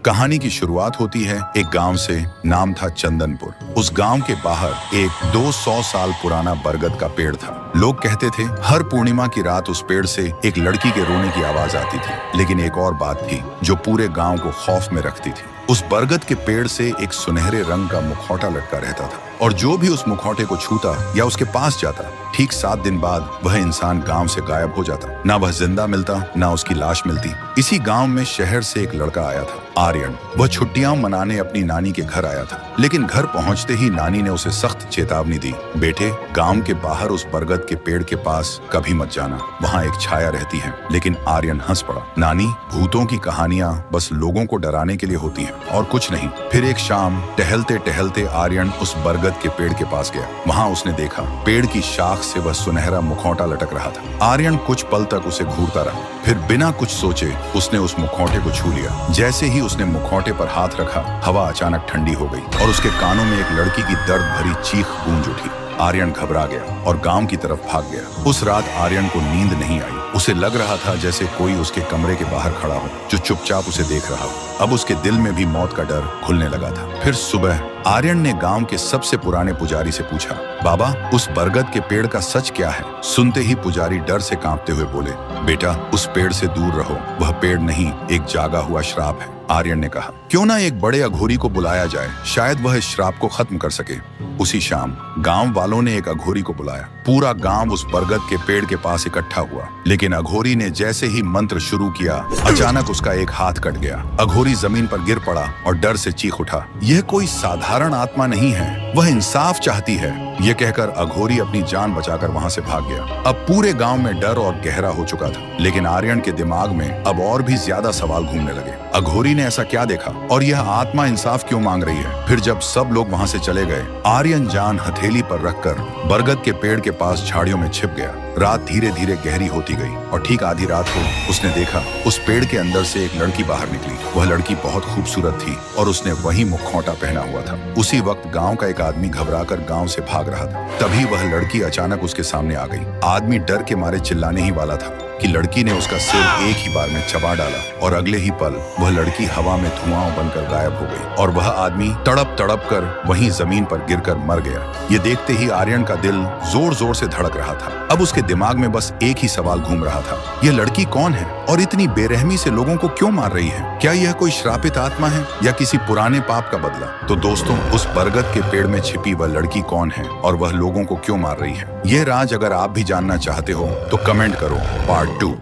कहानी की शुरुआत होती है एक गांव से। नाम था चंदनपुर। उस गांव के बाहर एक 200 साल पुराना बरगद का पेड़ था। लोग कहते थे हर पूर्णिमा की रात उस पेड़ से एक लड़की के रोने की आवाज आती थी। लेकिन एक और बात थी जो पूरे गांव को खौफ में रखती थी। उस बरगद के पेड़ से एक सुनहरे रंग का मुखौटा लटका रहता था और जो भी उस मुखौटे को छूता या उसके पास जाता, ठीक 7 दिन बाद वह इंसान गांव से गायब हो जाता। ना वह जिंदा मिलता, ना उसकी लाश मिलती। इसी गांव में शहर से एक लड़का आया था, आर्यन। वह छुट्टियां मनाने अपनी नानी के घर आया था। लेकिन घर पहुंचते ही नानी ने उसे सख्त चेतावनी दी, बेटे गांव के बाहर उस बरगद के पेड़ के पास कभी मत जाना, वहां एक छाया रहती है। लेकिन आर्यन हंस पड़ा, नानी भूतों की कहानियां बस लोगों को डराने के लिए होती हैं और कुछ नहीं। फिर एक शाम टहलते टहलते आर्यन उस बरगद के पेड़ के पास गया। वहां उसने देखा पेड़ की शाख से वह सुनहरा मुखौटा लटक रहा था। आर्यन कुछ पल तक उसे घूरता रहा, फिर बिना कुछ सोचे उसने उस मुखौटे को छू लिया। जैसे ही उसने मुखौटे पर हाथ रखा, हवा अचानक ठंडी हो गई और उसके कानों में एक लड़की की दर्द भरी चीख गूंज उठी। आर्यन घबरा गया और गांव की तरफ भाग गया। उस रात आर्यन को नींद नहीं आई। उसे लग रहा था जैसे कोई उसके कमरे के बाहर खड़ा हो जो चुपचाप उसे देख रहा हो। अब उसके दिल में भी मौत का डर घुलने लगा था। फिर सुबह आर्यन ने गांव के सबसे पुराने पुजारी से पूछा, बाबा उस बरगद के पेड़ का सच क्या है? सुनते ही पुजारी डर से कांपते हुए बोले, बेटा उस पेड़ से दूर रहो, वह पेड़ नहीं एक जागा हुआ श्राप है। आर्यन ने कहा, क्यों ना एक बड़े अघोरी को बुलाया जाए, शायद वह इस श्राप को खत्म कर सके। उसी शाम गांव वालों ने एक अघोरी को बुलाया। पूरा गांव उस बरगद के पेड़ के पास इकट्ठा हुआ। लेकिन अघोरी ने जैसे ही मंत्र शुरू किया, अचानक उसका एक हाथ कट गया। अघोरी जमीन पर गिर पड़ा और डर से चीख उठा, यह कोई साधारण आत्मा नहीं है, वह इंसाफ चाहती है। यह कहकर अघोरी अपनी जान बचाकर वहां से भाग गया। अब पूरे गांव में डर और गहरा हो चुका था। लेकिन आर्यन के दिमाग में अब और भी ज्यादा सवाल घूमने लगे। अघोरी ने ऐसा क्या देखा और यह आत्मा इंसाफ क्यों मांग रही है? फिर जब सब लोग वहां से चले गए, आर्यन जान हथेली पर रखकर बरगद के पेड़ के पास झाड़ियों में छिप गया। रात धीरे धीरे गहरी होती गई और ठीक आधी रात को उसने देखा उस पेड़ के अंदर से एक लड़की बाहर निकली। वह लड़की बहुत खूबसूरत थी और उसने वही मुखौटा पहना हुआ था। उसी वक्त गांव का एक आदमी घबराकर गांव से भाग रहा था। तभी वह लड़की अचानक उसके सामने आ गई। आदमी डर के मारे चिल्लाने ही वाला था कि लड़की ने उसका सिर एक ही बार में चबा डाला और अगले ही पल वह लड़की हवा में धुआं बनकर गायब हो गई और वह आदमी तड़प तड़प कर वहीं जमीन पर गिरकर मर गया। ये देखते ही आर्यन का दिल जोर जोर से धड़क रहा था। अब उसके दिमाग में बस एक ही सवाल घूम रहा था, ये लड़की कौन है और इतनी बेरहमी से लोगों को क्यों मार रही है? क्या यह कोई श्रापित आत्मा है या किसी पुराने पाप का बदला? तो दोस्तों, उस बरगद के पेड़ में छिपी वह लड़की कौन है और वह लोगों को क्यों मार रही है? ये राज अगर आप भी जानना चाहते हो तो कमेंट करो पार्ट 2।